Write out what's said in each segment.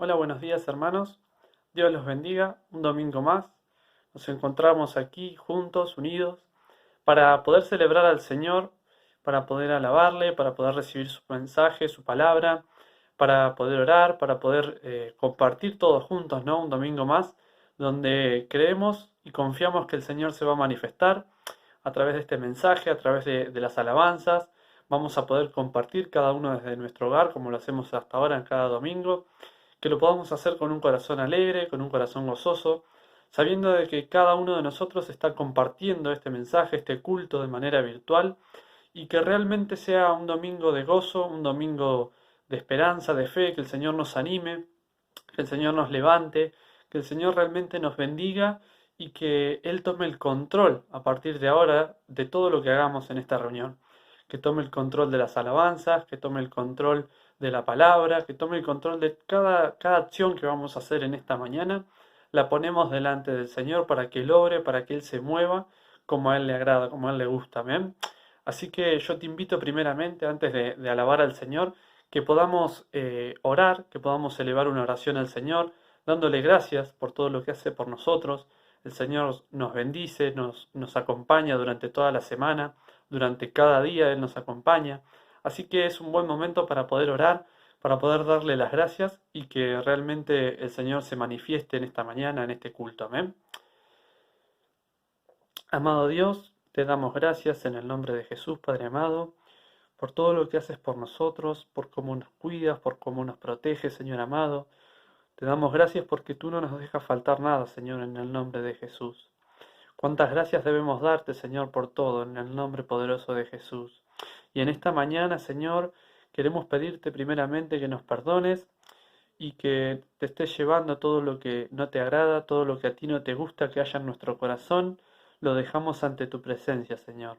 Hola, buenos días hermanos. Dios los bendiga. Un domingo más. Nos encontramos aquí juntos, unidos, para poder celebrar al Señor, para poder alabarle, para poder recibir su mensaje, su palabra, para poder orar, para poder compartir todos juntos, ¿no? Un domingo más, donde creemos y confiamos que el Señor se va a manifestar a través de este mensaje, a través de las alabanzas. Vamos a poder compartir cada uno desde nuestro hogar, como lo hacemos hasta ahora en cada domingo, que lo podamos hacer con un corazón alegre, con un corazón gozoso, sabiendo de que cada uno de nosotros está compartiendo este mensaje, este culto de manera virtual, y que realmente sea un domingo de gozo, un domingo de esperanza, de fe, que el Señor nos anime, que el Señor nos levante, que el Señor realmente nos bendiga y que Él tome el control a partir de ahora de todo lo que hagamos en esta reunión. Que tome el control de las alabanzas, que tome el control de la palabra, que tome el control de cada acción que vamos a hacer en esta mañana. La ponemos delante del Señor para que Él obre, para que Él se mueva como a Él le agrada, como a Él le gusta. Amén. Así que yo te invito primeramente, antes de alabar al Señor, que podamos orar, que podamos elevar una oración al Señor, dándole gracias por todo lo que hace por nosotros. El Señor nos bendice, nos acompaña durante toda la semana, durante cada día Él nos acompaña. Así que es un buen momento para poder orar, para poder darle las gracias y que realmente el Señor se manifieste en esta mañana, en este culto. Amén. Amado Dios, te damos gracias en el nombre de Jesús, Padre amado, por todo lo que haces por nosotros, por cómo nos cuidas, por cómo nos proteges, Señor amado. Te damos gracias porque tú no nos dejas faltar nada, Señor, en el nombre de Jesús. Cuántas gracias debemos darte, Señor, por todo, en el nombre poderoso de Jesús. Y en esta mañana, Señor, queremos pedirte primeramente que nos perdones y que te estés llevando todo lo que no te agrada, todo lo que a ti no te gusta que haya en nuestro corazón, lo dejamos ante tu presencia, Señor.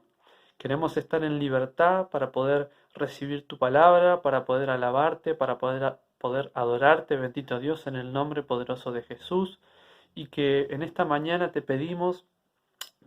Queremos estar en libertad para poder recibir tu palabra, para poder alabarte, para poder adorarte, bendito Dios, en el nombre poderoso de Jesús. Y que en esta mañana te pedimos,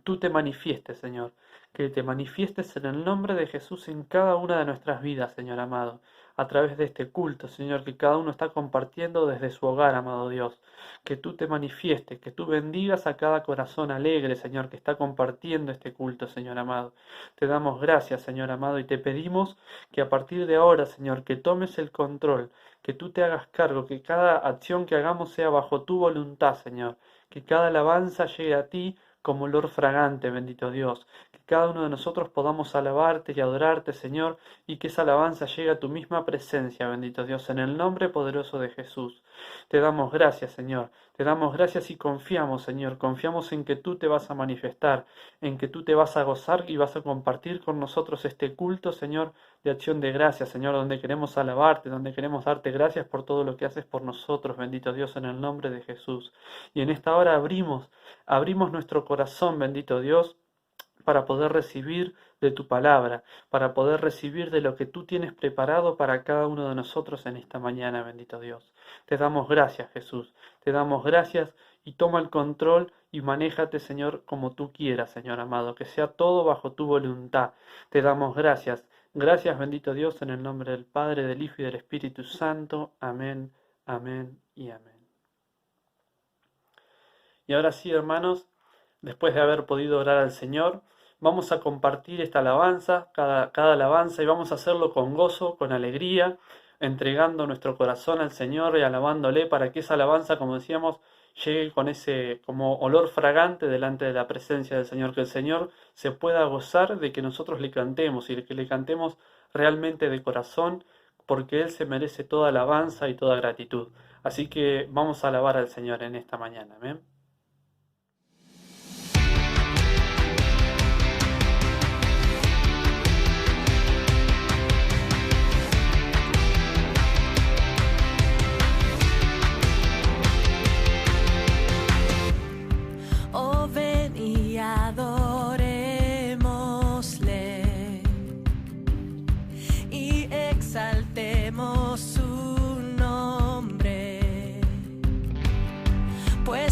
tú te manifiestes, Señor. Que te manifiestes en el nombre de Jesús en cada una de nuestras vidas, Señor amado. A través de este culto, Señor, que cada uno está compartiendo desde su hogar, amado Dios. Que tú te manifiestes, que tú bendigas a cada corazón alegre, Señor, que está compartiendo este culto, Señor amado. Te damos gracias, Señor amado, y te pedimos que a partir de ahora, Señor, que tomes el control, que tú te hagas cargo, que cada acción que hagamos sea bajo tu voluntad, Señor. Que cada alabanza llegue a ti como olor fragante, bendito Dios. Que cada uno de nosotros podamos alabarte y adorarte, Señor, y que esa alabanza llegue a tu misma presencia, bendito Dios, en el nombre poderoso de Jesús. Te damos gracias, Señor. Te damos gracias y confiamos, Señor. Confiamos en que tú te vas a manifestar, en que tú te vas a gozar y vas a compartir con nosotros este culto, Señor, de acción de gracias, Señor, donde queremos alabarte, donde queremos darte gracias por todo lo que haces por nosotros, bendito Dios, en el nombre de Jesús. Y en esta hora abrimos nuestro corazón, bendito Dios, para poder recibir de tu palabra, para poder recibir de lo que tú tienes preparado para cada uno de nosotros en esta mañana, bendito Dios. Te damos gracias, Jesús, te damos gracias y toma el control y manéjate, Señor, como tú quieras, Señor amado, que sea todo bajo tu voluntad. Te damos gracias. Gracias, bendito Dios, en el nombre del Padre, del Hijo y del Espíritu Santo. Amén, amén y amén. Y ahora sí, hermanos, después de haber podido orar al Señor, vamos a compartir esta alabanza, cada alabanza, y vamos a hacerlo con gozo, con alegría, entregando nuestro corazón al Señor y alabándole para que esa alabanza, como decíamos, llegue con ese como olor fragante delante de la presencia del Señor, que el Señor se pueda gozar de que nosotros le cantemos y de que le cantemos realmente de corazón, porque Él se merece toda alabanza y toda gratitud. Así que vamos a alabar al Señor en esta mañana. Amén. Oh, ven y adorémosle y exaltemos su nombre, pues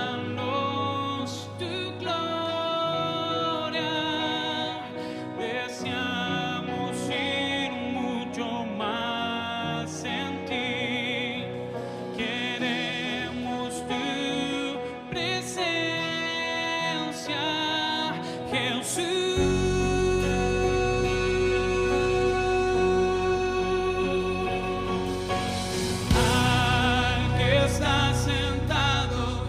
Revélanos tu gloria, deseamos ir mucho más en ti, queremos tu presencia, Jesús. Al que está sentado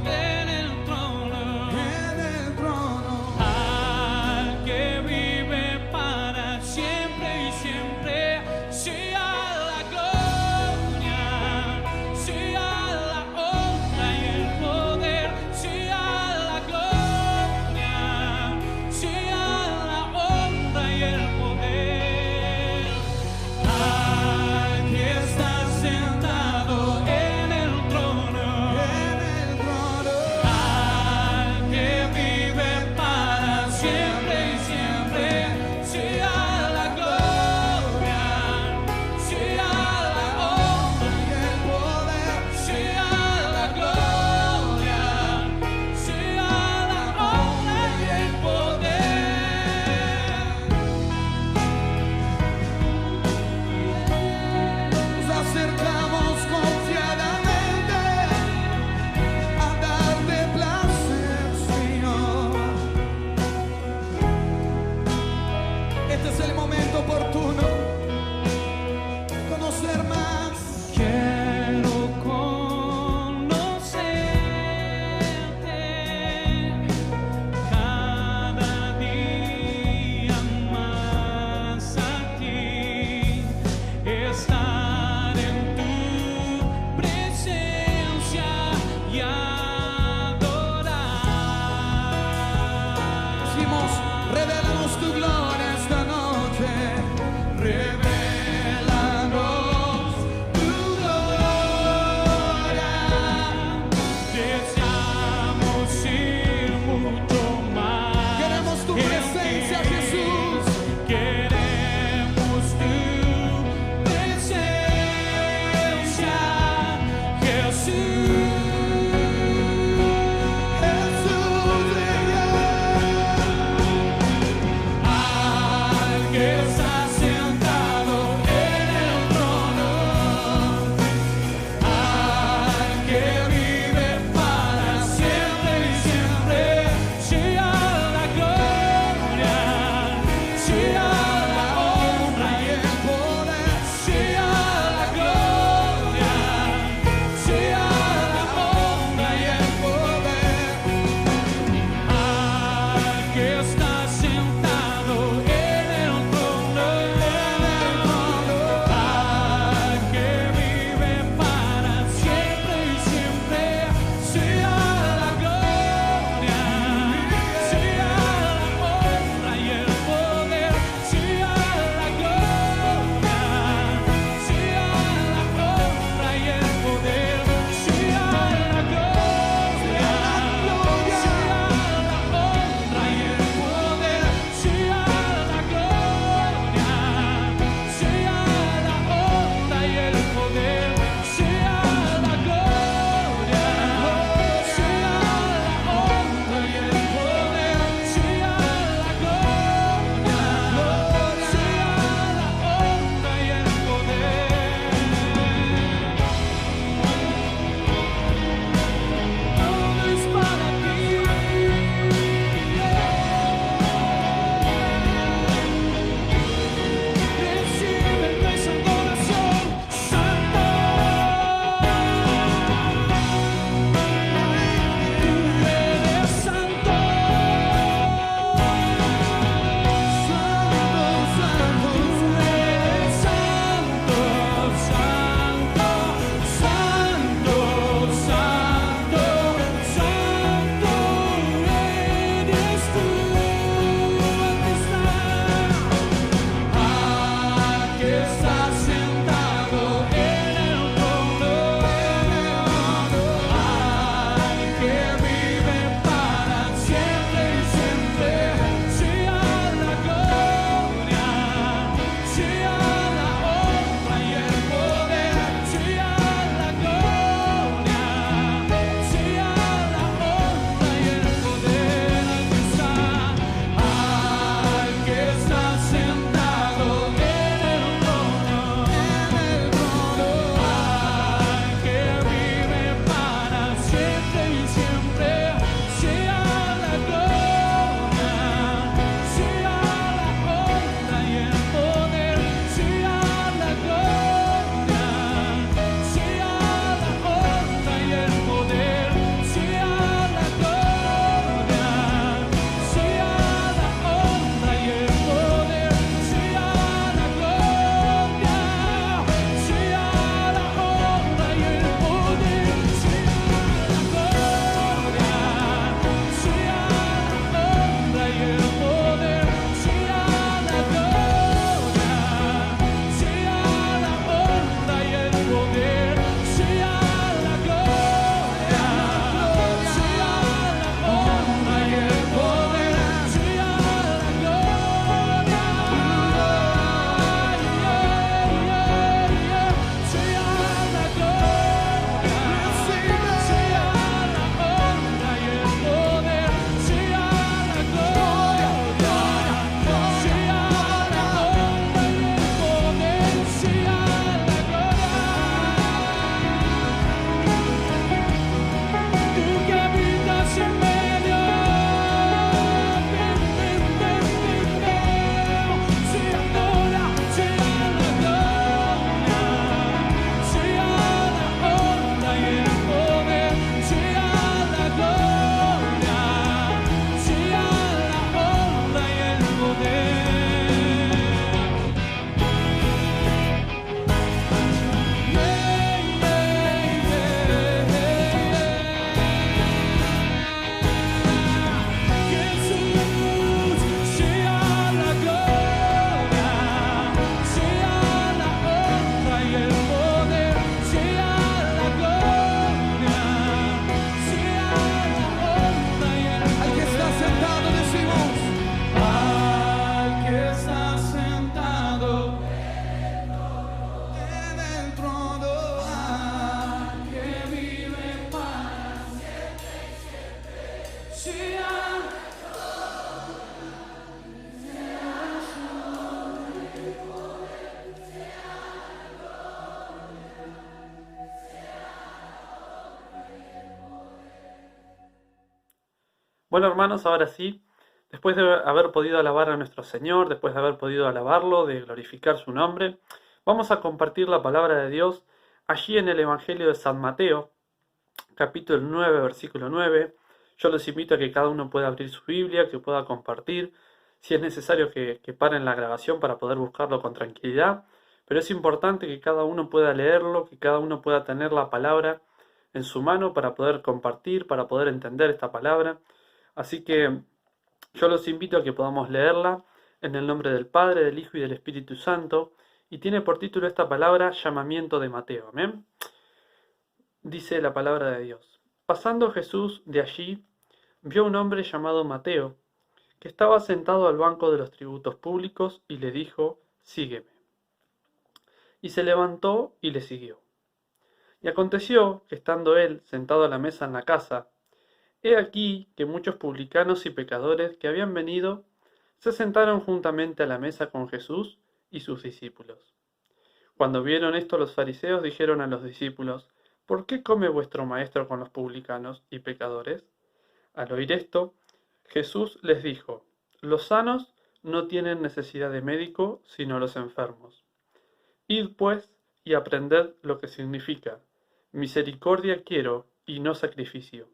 Bueno, hermanos, ahora sí, después de haber podido alabar a nuestro Señor, después de haber podido alabarlo, de glorificar su nombre, vamos a compartir la palabra de Dios allí en el Evangelio de San Mateo, capítulo 9, versículo 9. Yo los invito a que cada uno pueda abrir su Biblia, que pueda compartir. Si es necesario que paren la grabación para poder buscarlo con tranquilidad, pero es importante que cada uno pueda leerlo, que cada uno pueda tener la palabra en su mano para poder compartir, para poder entender esta palabra. Así que yo los invito a que podamos leerla en el nombre del Padre, del Hijo y del Espíritu Santo, y tiene por título esta palabra llamamiento de Mateo. Amén. Dice la palabra de Dios: pasando Jesús de allí, vio un hombre llamado Mateo, que estaba sentado al banco de los tributos públicos, y le dijo: sígueme. Y se levantó y le siguió. Y aconteció que estando él sentado a la mesa en la casa, he aquí que muchos publicanos y pecadores que habían venido se sentaron juntamente a la mesa con Jesús y sus discípulos. Cuando vieron esto, los fariseos dijeron a los discípulos: ¿por qué come vuestro maestro con los publicanos y pecadores? Al oír esto, Jesús les dijo: los sanos no tienen necesidad de médico, sino los enfermos. Id pues y aprended lo que significa: misericordia quiero y no sacrificio,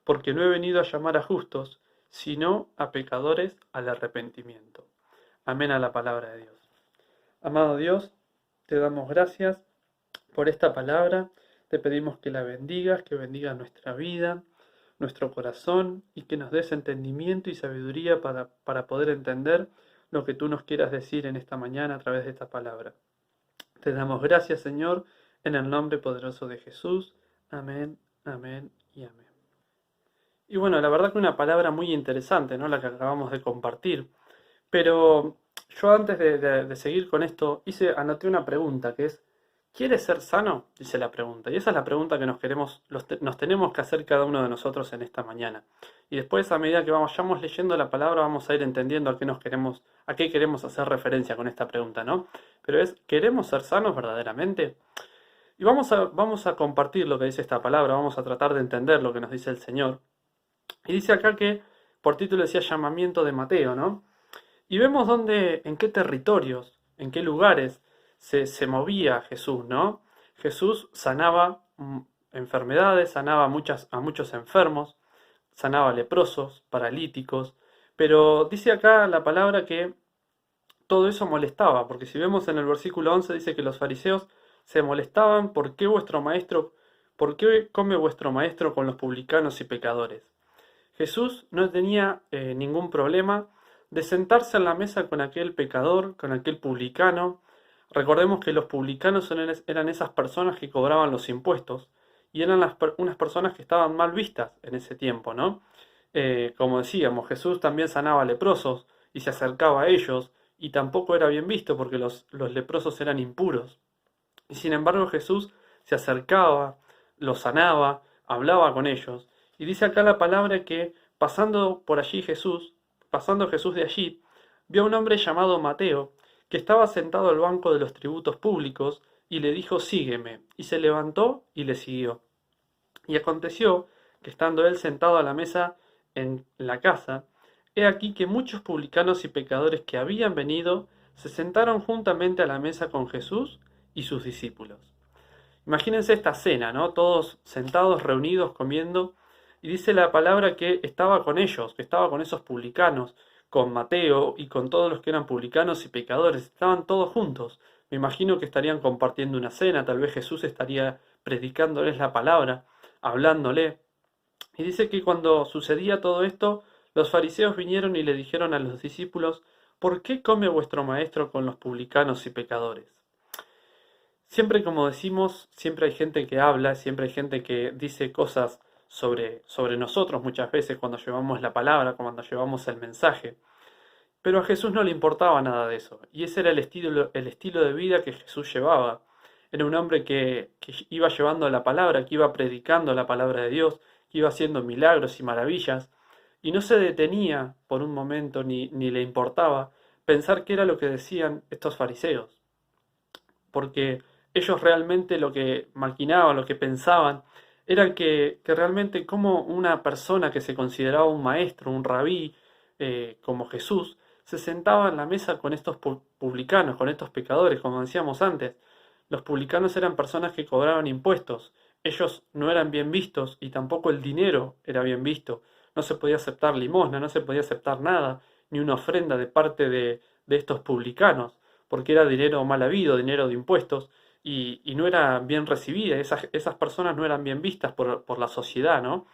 porque no he venido a llamar a justos, sino a pecadores al arrepentimiento. Amén a la palabra de Dios. Amado Dios, te damos gracias por esta palabra. Te pedimos que la bendigas, que bendiga nuestra vida, nuestro corazón, y que nos des entendimiento y sabiduría para poder entender lo que tú nos quieras decir en esta mañana a través de esta palabra. Te damos gracias, Señor, en el nombre poderoso de Jesús. Amén, amén y amén. Y bueno, la verdad que una palabra muy interesante, ¿no?, la que acabamos de compartir. Pero yo antes de seguir con esto, anoté una pregunta que es: ¿quieres ser sano? Dice la pregunta. Y esa es la pregunta que nos tenemos que hacer cada uno de nosotros en esta mañana. Y después, a medida que vayamos leyendo la palabra, vamos a ir entendiendo a qué queremos hacer referencia con esta pregunta, ¿no? Pero ¿queremos ser sanos verdaderamente? Y vamos a compartir lo que dice esta palabra, vamos a tratar de entender lo que nos dice el Señor. Y dice acá que, por título decía llamamiento de Mateo, ¿no? Y vemos en qué territorios, en qué lugares se movía Jesús, ¿no? Jesús sanaba enfermedades, sanaba a muchos enfermos, sanaba leprosos, paralíticos, pero dice acá la palabra que todo eso molestaba, porque si vemos en el versículo 11 dice que los fariseos se molestaban: ¿por qué come vuestro maestro con los publicanos y pecadores? Jesús no tenía ningún problema de sentarse en la mesa con aquel pecador, con aquel publicano. Recordemos que los publicanos eran esas personas que cobraban los impuestos, y eran unas personas que estaban mal vistas en ese tiempo, ¿no? Como decíamos, Jesús también sanaba leprosos y se acercaba a ellos, y tampoco era bien visto porque los leprosos eran impuros. Y sin embargo Jesús se acercaba, los sanaba, hablaba con ellos. Y dice acá la palabra que pasando Jesús de allí, vio a un hombre llamado Mateo, que estaba sentado al banco de los tributos públicos, y le dijo: sígueme. Y se levantó y le siguió. Y aconteció que estando él sentado a la mesa en la casa, he aquí que muchos publicanos y pecadores que habían venido se sentaron juntamente a la mesa con Jesús y sus discípulos. Imagínense esta cena, ¿no? Todos sentados, reunidos, comiendo. Y dice la palabra que estaba con ellos, que estaba con esos publicanos, con Mateo y con todos los que eran publicanos y pecadores. Estaban todos juntos. Me imagino que estarían compartiendo una cena, tal vez Jesús estaría predicándoles la palabra, hablándole. Y dice que cuando sucedía todo esto, los fariseos vinieron y le dijeron a los discípulos: ¿por qué come vuestro maestro con los publicanos y pecadores? Siempre, como decimos, siempre hay gente que habla, siempre hay gente que dice cosas sobre nosotros muchas veces cuando llevamos la palabra, cuando llevamos el mensaje. Pero a Jesús no le importaba nada de eso, y ese era el estilo de vida que Jesús llevaba. Era un hombre que iba llevando la palabra, que iba predicando la palabra de Dios, que iba haciendo milagros y maravillas, y no se detenía por un momento ni le importaba pensar qué era lo que decían estos fariseos, porque ellos realmente lo que maquinaban, lo que pensaban, era que realmente como una persona que se consideraba un maestro, un rabí, como Jesús, se sentaba en la mesa con estos publicanos, con estos pecadores, como decíamos antes. Los publicanos eran personas que cobraban impuestos. Ellos no eran bien vistos y tampoco el dinero era bien visto. No se podía aceptar limosna, no se podía aceptar nada, ni una ofrenda de parte de estos publicanos, porque era dinero mal habido, dinero de impuestos, y no era bien recibida. Esas personas no eran bien vistas por la sociedad, ¿no?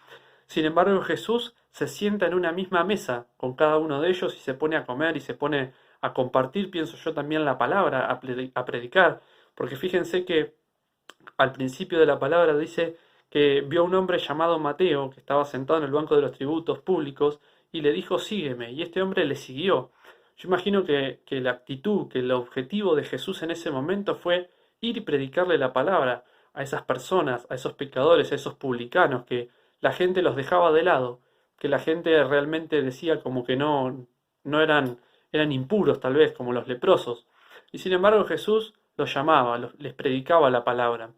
Sin embargo, Jesús se sienta en una misma mesa con cada uno de ellos y se pone a comer y se pone a compartir, pienso yo, también la palabra, a predicar. Porque fíjense que al principio de la palabra dice que vio a un hombre llamado Mateo, que estaba sentado en el banco de los tributos públicos, y le dijo, sígueme. Y este hombre le siguió. Yo imagino que la actitud, que el objetivo de Jesús en ese momento fue ir y predicarle la palabra a esas personas, a esos pecadores, a esos publicanos, que la gente los dejaba de lado, que la gente realmente decía como que no eran impuros tal vez, como los leprosos. Y sin embargo Jesús los llamaba, les predicaba la palabra.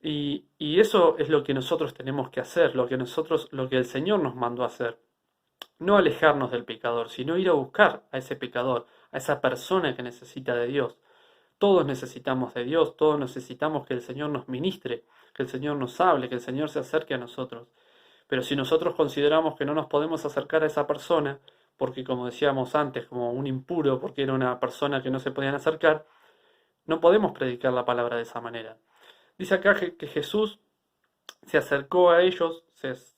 Y eso es lo que nosotros tenemos que hacer, lo que el Señor nos mandó a hacer. No alejarnos del pecador, sino ir a buscar a ese pecador, a esa persona que necesita de Dios. Todos necesitamos de Dios, todos necesitamos que el Señor nos ministre, que el Señor nos hable, que el Señor se acerque a nosotros. Pero si nosotros consideramos que no nos podemos acercar a esa persona, porque como decíamos antes, como un impuro, porque era una persona que no se podían acercar, no podemos predicar la palabra de esa manera. Dice acá que Jesús se acercó a ellos,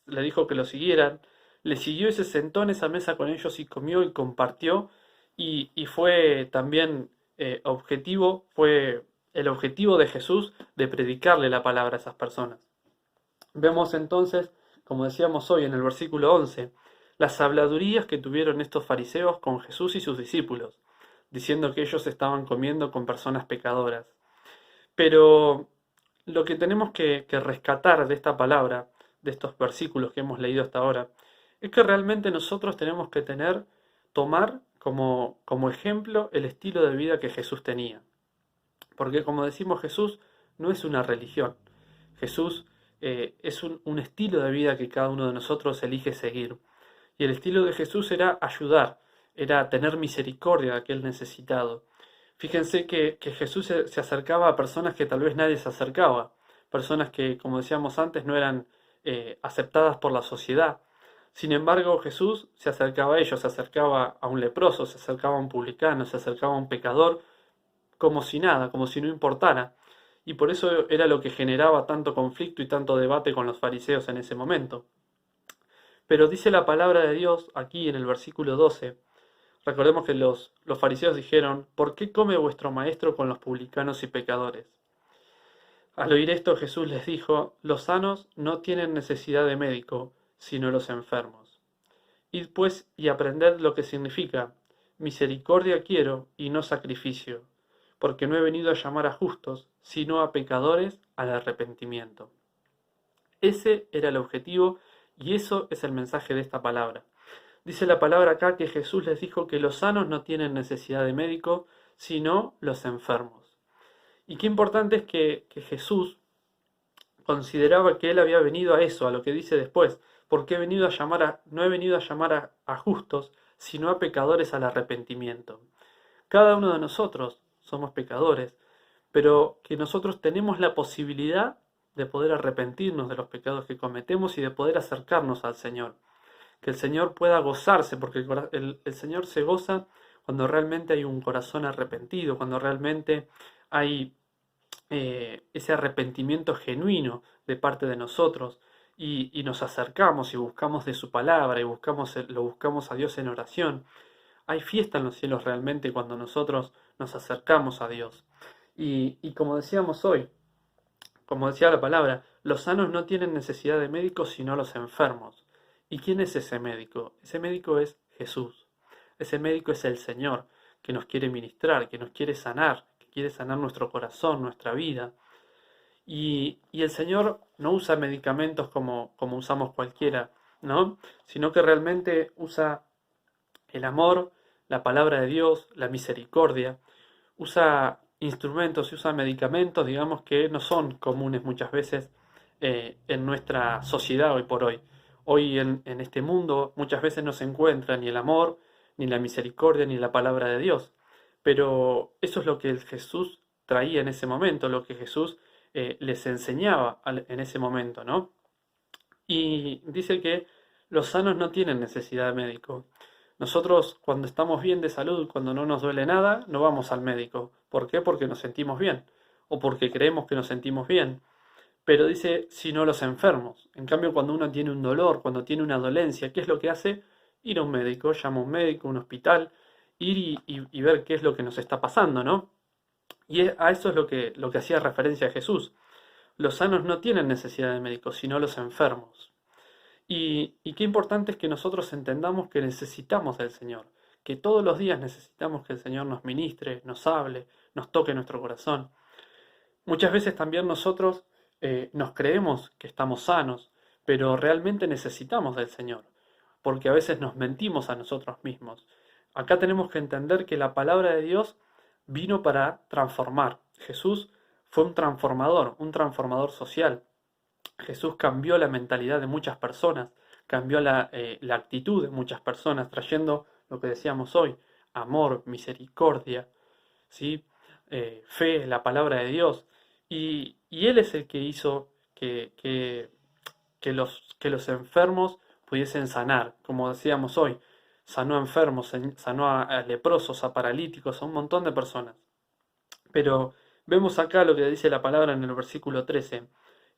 le dijo que lo siguieran, le siguió y se sentó en esa mesa con ellos y comió y compartió, y fue también fue el objetivo de Jesús de predicarle la palabra a esas personas. Vemos entonces, como decíamos hoy en el versículo 11, las habladurías que tuvieron estos fariseos con Jesús y sus discípulos, diciendo que ellos estaban comiendo con personas pecadoras. Pero lo que tenemos que rescatar de esta palabra, de estos versículos que hemos leído hasta ahora, es que realmente nosotros tenemos que tomar como ejemplo el estilo de vida que Jesús tenía. Porque como decimos, Jesús no es una religión. Jesús es un estilo de vida que cada uno de nosotros elige seguir. Y el estilo de Jesús era ayudar, era tener misericordia de aquel necesitado. Fíjense que Jesús se acercaba a personas que tal vez nadie se acercaba, personas que, como decíamos antes, no eran aceptadas por la sociedad. Sin embargo, Jesús se acercaba a ellos, se acercaba a un leproso, se acercaba a un publicano, se acercaba a un pecador, como si nada, como si no importara. Y por eso era lo que generaba tanto conflicto y tanto debate con los fariseos en ese momento. Pero dice la palabra de Dios aquí en el versículo 12. Recordemos que los fariseos dijeron, ¿por qué come vuestro maestro con los publicanos y pecadores? Al oír esto Jesús les dijo, los sanos no tienen necesidad de médico, sino los enfermos. Id pues y aprended lo que significa, misericordia quiero y no sacrificio, porque no he venido a llamar a justos, sino a pecadores al arrepentimiento. Ese era el objetivo y eso es el mensaje de esta palabra. Dice la palabra acá que Jesús les dijo que los sanos no tienen necesidad de médico, sino los enfermos. Y qué importante es que Jesús consideraba que él había venido a eso, a lo que dice después, porque no he venido a llamar a justos, sino a pecadores al arrepentimiento. Cada uno de nosotros somos pecadores, pero que nosotros tenemos la posibilidad de poder arrepentirnos de los pecados que cometemos y de poder acercarnos al Señor. Que el Señor pueda gozarse, porque el Señor se goza cuando realmente hay un corazón arrepentido, cuando realmente hay ese arrepentimiento genuino de parte de nosotros y nos acercamos y buscamos de su palabra y lo buscamos a Dios en oración. Hay fiesta en los cielos realmente cuando nosotros nos acercamos a Dios. Y como decíamos hoy, como decía la palabra, los sanos no tienen necesidad de médicos sino los enfermos. ¿Y quién es ese médico? Ese médico es Jesús. Ese médico es el Señor, que nos quiere ministrar, que nos quiere sanar, que quiere sanar nuestro corazón, nuestra vida. Y el Señor no usa medicamentos como usamos cualquiera, ¿no? Sino que realmente usa el amor, la palabra de Dios, la misericordia. Usa instrumentos y usa medicamentos, digamos, que no son comunes muchas veces en nuestra sociedad hoy por hoy. Hoy en este mundo muchas veces no se encuentra ni el amor, ni la misericordia, ni la palabra de Dios. Pero eso es lo que Jesús traía en ese momento, lo que Jesús les enseñaba en ese momento, ¿no? Y dice que los sanos no tienen necesidad de médico. Nosotros cuando estamos bien de salud, cuando no nos duele nada, no vamos al médico. ¿Por qué? Porque nos sentimos bien o porque creemos que nos sentimos bien. Pero dice, si no los enfermos. En cambio, cuando uno tiene un dolor, cuando tiene una dolencia, ¿qué es lo que hace? Ir a un médico, llama a un médico, a un hospital, ir y ver qué es lo que nos está pasando, ¿no? Y a eso es lo que hacía referencia a Jesús. Los sanos no tienen necesidad de médicos, sino los enfermos. Y qué importante es que nosotros entendamos que necesitamos del Señor, que todos los días necesitamos que el Señor nos ministre, nos hable, nos toque nuestro corazón. Muchas veces también nosotros nos creemos que estamos sanos, pero realmente necesitamos del Señor, porque a veces nos mentimos a nosotros mismos. Acá tenemos que entender que la palabra de Dios vino para transformar. Jesús fue un transformador social. Jesús cambió la mentalidad de muchas personas, cambió la actitud de muchas personas, trayendo lo que decíamos hoy, amor, misericordia, ¿sí? Fe, la palabra de Dios. Y Él es el que hizo que los enfermos pudiesen sanar, como decíamos hoy. Sanó a enfermos, sanó a leprosos, a paralíticos, a un montón de personas. Pero vemos acá lo que dice la palabra en el versículo 13.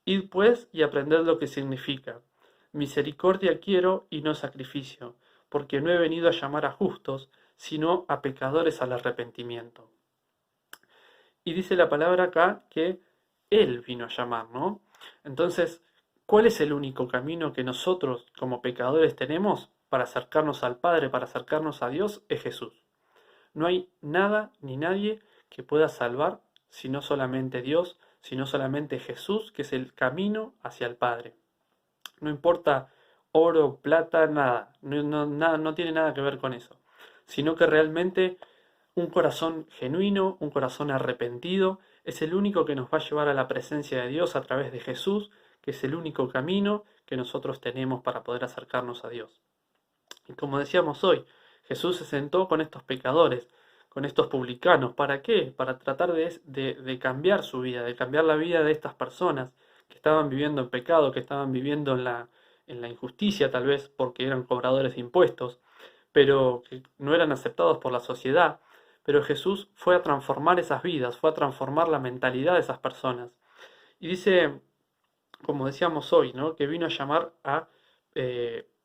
Id pues y aprended lo que significa. Misericordia quiero y no sacrificio, porque no he venido a llamar a justos, sino a pecadores al arrepentimiento. Y dice la palabra acá que Él vino a llamar, ¿no? Entonces, ¿cuál es el único camino que nosotros como pecadores tenemos para acercarnos al Padre, para acercarnos a Dios? Es Jesús. No hay nada ni nadie que pueda salvar, sino solamente Dios, sino solamente Jesús, que es el camino hacia el Padre. No importa oro, plata, nada, no tiene nada que ver con eso, sino que realmente un corazón genuino, un corazón arrepentido, es el único que nos va a llevar a la presencia de Dios a través de Jesús, que es el único camino que nosotros tenemos para poder acercarnos a Dios. Y como decíamos hoy, Jesús se sentó con estos pecadores, con estos publicanos. ¿Para qué? Para tratar de cambiar su vida, de cambiar la vida de estas personas que estaban viviendo en pecado, que estaban viviendo en la injusticia tal vez porque eran cobradores de impuestos, pero que no eran aceptados por la sociedad. Pero Jesús fue a transformar esas vidas, fue a transformar la mentalidad de esas personas. Y dice, como decíamos hoy, ¿no? Que vino a llamar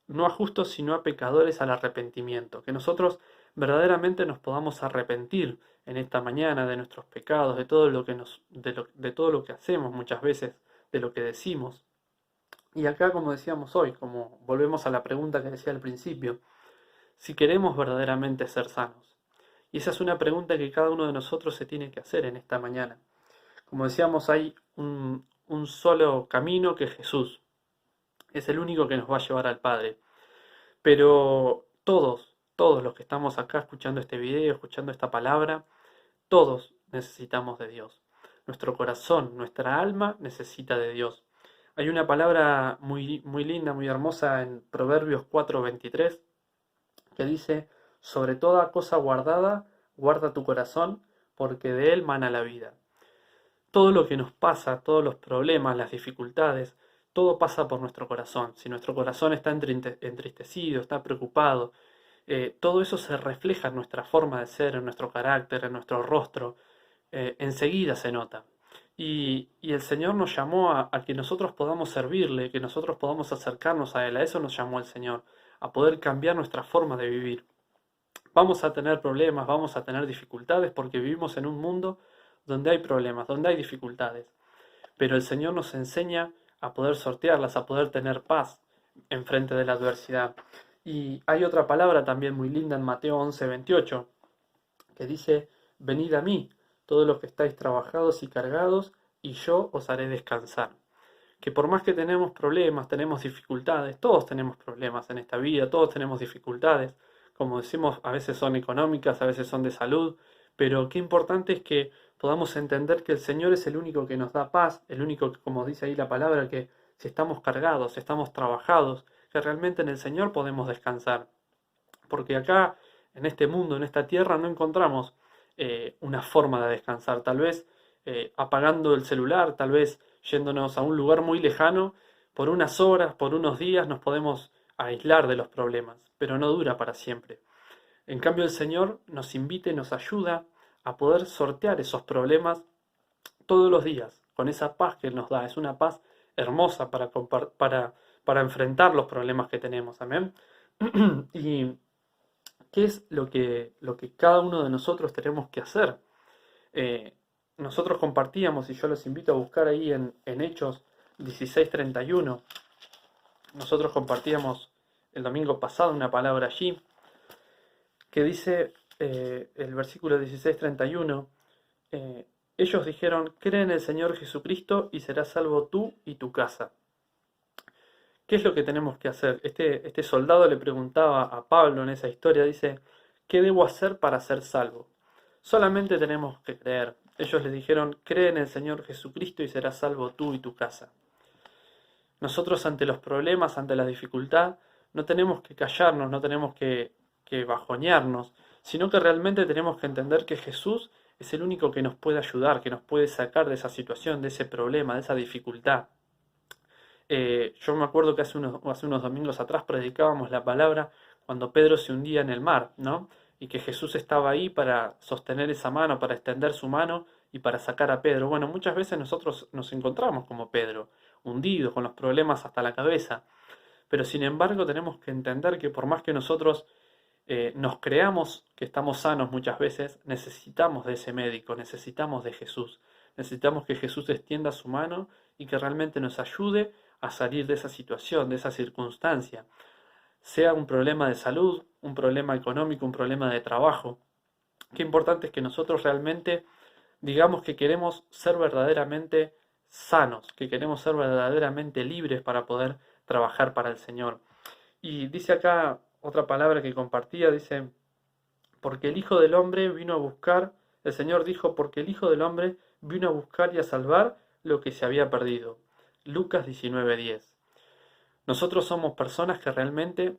no a justos, sino a pecadores al arrepentimiento. Que nosotros verdaderamente nos podamos arrepentir en esta mañana de nuestros pecados, de todo lo que de todo lo que hacemos muchas veces, de lo que decimos. Y acá, como decíamos hoy, como volvemos a la pregunta que decía al principio, si queremos verdaderamente ser sanos. Y esa es una pregunta que cada uno de nosotros se tiene que hacer en esta mañana. Como decíamos, hay un solo camino que es Jesús. Es el único que nos va a llevar al Padre. Pero todos los que estamos acá escuchando este video, escuchando esta palabra, todos necesitamos de Dios. Nuestro corazón, nuestra alma necesita de Dios. Hay una palabra muy, muy linda, muy hermosa en Proverbios 4:23 que dice: sobre toda cosa guardada, guarda tu corazón, porque de él mana la vida. Todo lo que nos pasa, todos los problemas, las dificultades, todo pasa por nuestro corazón. Si nuestro corazón está entristecido, está preocupado, todo eso se refleja en nuestra forma de ser, en nuestro carácter, en nuestro rostro. Enseguida se nota. Y el Señor nos llamó a que nosotros podamos servirle, que nosotros podamos acercarnos a Él. A eso nos llamó el Señor, a poder cambiar nuestra forma de vivir. Vamos a tener problemas, vamos a tener dificultades, porque vivimos en un mundo donde hay problemas, donde hay dificultades. Pero el Señor nos enseña a poder sortearlas, a poder tener paz en frente de la adversidad. Y hay otra palabra también muy linda en Mateo 11:28, que dice: venid a mí, todos los que estáis trabajados y cargados, y yo os haré descansar. Que por más que tenemos problemas, tenemos dificultades, todos tenemos problemas en esta vida, todos tenemos dificultades, como decimos, a veces son económicas, a veces son de salud, pero qué importante es que podamos entender que el Señor es el único que nos da paz, el único que, como dice ahí la palabra, que si estamos cargados, si estamos trabajados, que realmente en el Señor podemos descansar. Porque acá, en este mundo, en esta tierra, no encontramos una forma de descansar. Tal vez apagando el celular, tal vez yéndonos a un lugar muy lejano, por unas horas, por unos días nos podemos aislar de los problemas, pero no dura para siempre. En cambio, el Señor nos invita y nos ayuda a poder sortear esos problemas todos los días, con esa paz que Él nos da. Es una paz hermosa para enfrentar los problemas que tenemos. Amén. ¿Y qué es lo que cada uno de nosotros tenemos que hacer? Nosotros compartíamos, y yo los invito a buscar ahí en Hechos 16:31, nosotros compartíamos el domingo pasado una palabra allí, que dice el versículo 16:31, ellos dijeron, cree en el Señor Jesucristo y serás salvo tú y tu casa. ¿Qué es lo que tenemos que hacer? Este soldado le preguntaba a Pablo en esa historia, dice, ¿qué debo hacer para ser salvo? Solamente tenemos que creer. Ellos le dijeron, cree en el Señor Jesucristo y serás salvo tú y tu casa. Nosotros ante los problemas, ante la dificultad, no tenemos que callarnos, no tenemos que bajonearnos, sino que realmente tenemos que entender que Jesús es el único que nos puede ayudar, que nos puede sacar de esa situación, de ese problema, de esa dificultad. Yo me acuerdo que hace unos domingos atrás predicábamos la palabra cuando Pedro se hundía en el mar, ¿no? Y que Jesús estaba ahí para sostener esa mano, para extender su mano y para sacar a Pedro. Bueno, muchas veces nosotros nos encontramos como Pedro, hundidos, con los problemas hasta la cabeza. Pero sin embargo tenemos que entender que por más que nosotros nos creamos que estamos sanos muchas veces, necesitamos de ese médico, necesitamos de Jesús. Necesitamos que Jesús extienda su mano y que realmente nos ayude a salir de esa situación, de esa circunstancia. Sea un problema de salud, un problema económico, un problema de trabajo. Qué importante es que nosotros realmente digamos que queremos ser verdaderamente sanos, que queremos ser verdaderamente libres para poder trabajar para el Señor. Y dice acá otra palabra que compartía, dice, porque el Hijo del Hombre vino a buscar, el Señor dijo, porque el Hijo del Hombre vino a buscar y a salvar lo que se había perdido. Lucas 19:10. Nosotros somos personas que realmente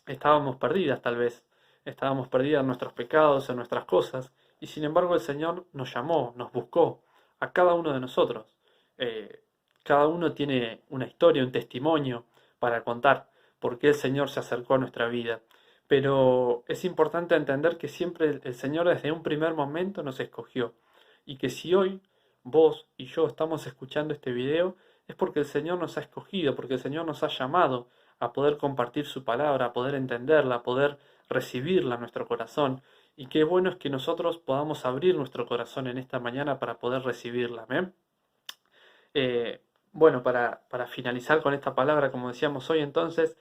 estábamos perdidas tal vez, estábamos perdidas en nuestros pecados, en nuestras cosas, y sin embargo el Señor nos llamó, nos buscó, a cada uno de nosotros. Cada uno tiene una historia, un testimonio para contar por qué el Señor se acercó a nuestra vida. Pero es importante entender que siempre el Señor desde un primer momento nos escogió, y que si hoy vos y yo estamos escuchando este video, es porque el Señor nos ha escogido, porque el Señor nos ha llamado a poder compartir su palabra, a poder entenderla, a poder recibirla en nuestro corazón. Y qué bueno es que nosotros podamos abrir nuestro corazón en esta mañana para poder recibirla. ¿Amén? Bueno, para finalizar con esta palabra, como decíamos hoy entonces,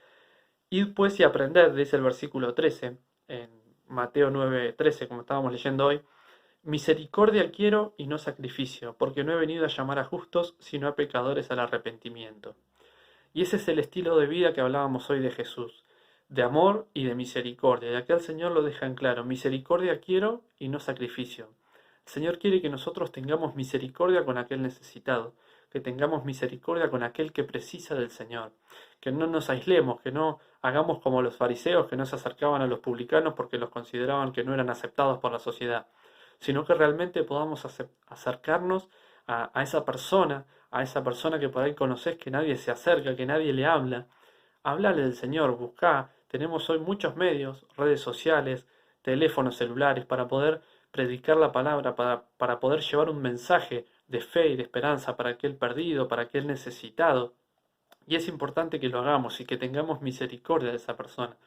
id pues y aprended, dice el versículo 13, en Mateo 9:13, como estábamos leyendo hoy, misericordia quiero y no sacrificio, porque no he venido a llamar a justos, sino a pecadores al arrepentimiento. Y ese es el estilo de vida que hablábamos hoy de Jesús, de amor y de misericordia. Y acá el Señor lo deja en claro, misericordia quiero y no sacrificio. El Señor quiere que nosotros tengamos misericordia con aquel necesitado, que tengamos misericordia con aquel que precisa del Señor, que no nos aislemos, que no hagamos como los fariseos que no se acercaban a los publicanos porque los consideraban que no eran aceptados por la sociedad, sino que realmente podamos acercarnos a esa persona que por ahí conoces, que nadie se acerca, que nadie le habla. Háblale del Señor, buscá. Tenemos hoy muchos medios, redes sociales, teléfonos celulares, para poder predicar la palabra, para poder llevar un mensaje de fe y de esperanza para aquel perdido, para aquel necesitado. Y es importante que lo hagamos y que tengamos misericordia de esa persona,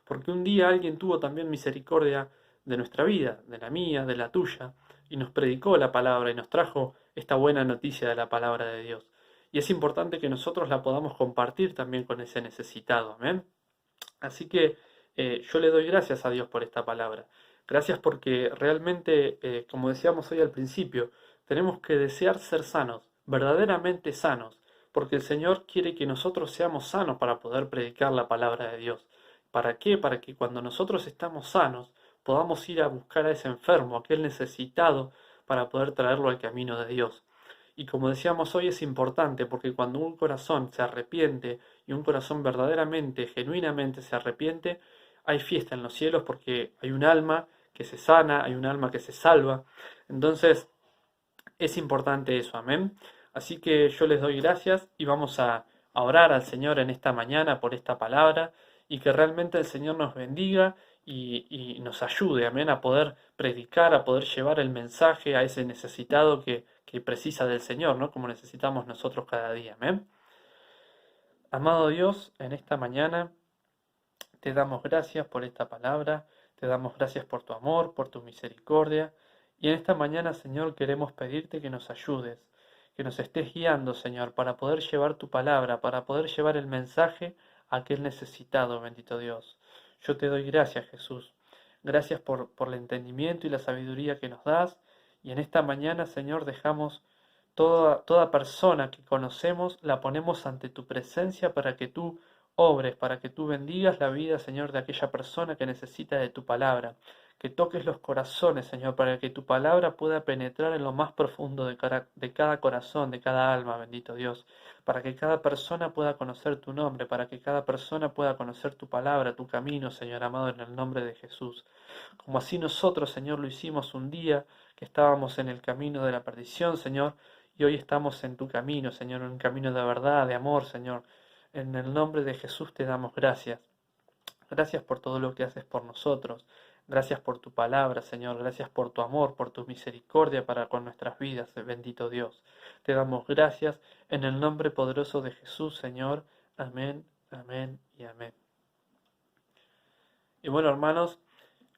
porque un día alguien tuvo también misericordia de nuestra vida, de la mía, de la tuya, y nos predicó la palabra y nos trajo esta buena noticia de la palabra de Dios. Y es importante que nosotros la podamos compartir también con ese necesitado. ¿Amén? Así que yo le doy gracias a Dios por esta palabra. Gracias porque realmente, como decíamos hoy al principio, tenemos que desear ser sanos, verdaderamente sanos, porque el Señor quiere que nosotros seamos sanos para poder predicar la palabra de Dios. ¿Para qué? Para que cuando nosotros estamos sanos, podamos ir a buscar a ese enfermo, a aquel necesitado, para poder traerlo al camino de Dios. Y como decíamos hoy, es importante porque cuando un corazón se arrepiente y un corazón verdaderamente, genuinamente se arrepiente, hay fiesta en los cielos porque hay un alma que se sana, hay un alma que se salva. Entonces, es importante eso, amén. Así que yo les doy gracias y vamos a orar al Señor en esta mañana por esta palabra y que realmente el Señor nos bendiga y nos ayude, amén, a poder predicar, a poder llevar el mensaje a ese necesitado que precisa del Señor, ¿no? Como necesitamos nosotros cada día, amén. Amado Dios, en esta mañana te damos gracias por esta palabra, te damos gracias por tu amor, por tu misericordia. Y en esta mañana, Señor, queremos pedirte que nos ayudes, que nos estés guiando, Señor, para poder llevar tu palabra, para poder llevar el mensaje a aquel necesitado, bendito Dios. Yo te doy gracias, Jesús. Gracias por el entendimiento y la sabiduría que nos das. Y en esta mañana, Señor, dejamos toda persona que conocemos, la ponemos ante tu presencia para que tú obres, para que tú bendigas la vida, Señor, de aquella persona que necesita de tu palabra. Que toques los corazones, Señor, para que tu palabra pueda penetrar en lo más profundo de cada corazón, de cada alma, bendito Dios. Para que cada persona pueda conocer tu nombre, para que cada persona pueda conocer tu palabra, tu camino, Señor amado, en el nombre de Jesús. Como así nosotros, Señor, lo hicimos un día que estábamos en el camino de la perdición, Señor, y hoy estamos en tu camino, Señor, en un camino de verdad, de amor, Señor. En el nombre de Jesús te damos gracias. Gracias por todo lo que haces por nosotros. Gracias por tu palabra, Señor. Gracias por tu amor, por tu misericordia para con nuestras vidas, bendito Dios. Te damos gracias en el nombre poderoso de Jesús, Señor. Amén, amén y amén. Y bueno, hermanos,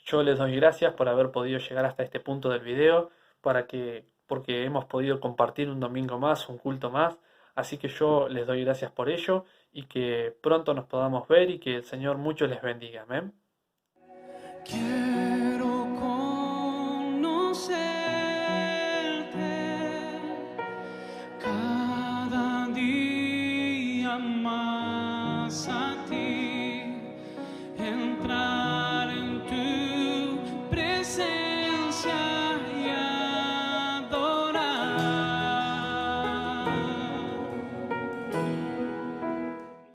yo les doy gracias por haber podido llegar hasta este punto del video, porque hemos podido compartir un domingo más, un culto más. Así que yo les doy gracias por ello y que pronto nos podamos ver y que el Señor mucho les bendiga. Amén. Quiero conocerte cada día más a ti, entrar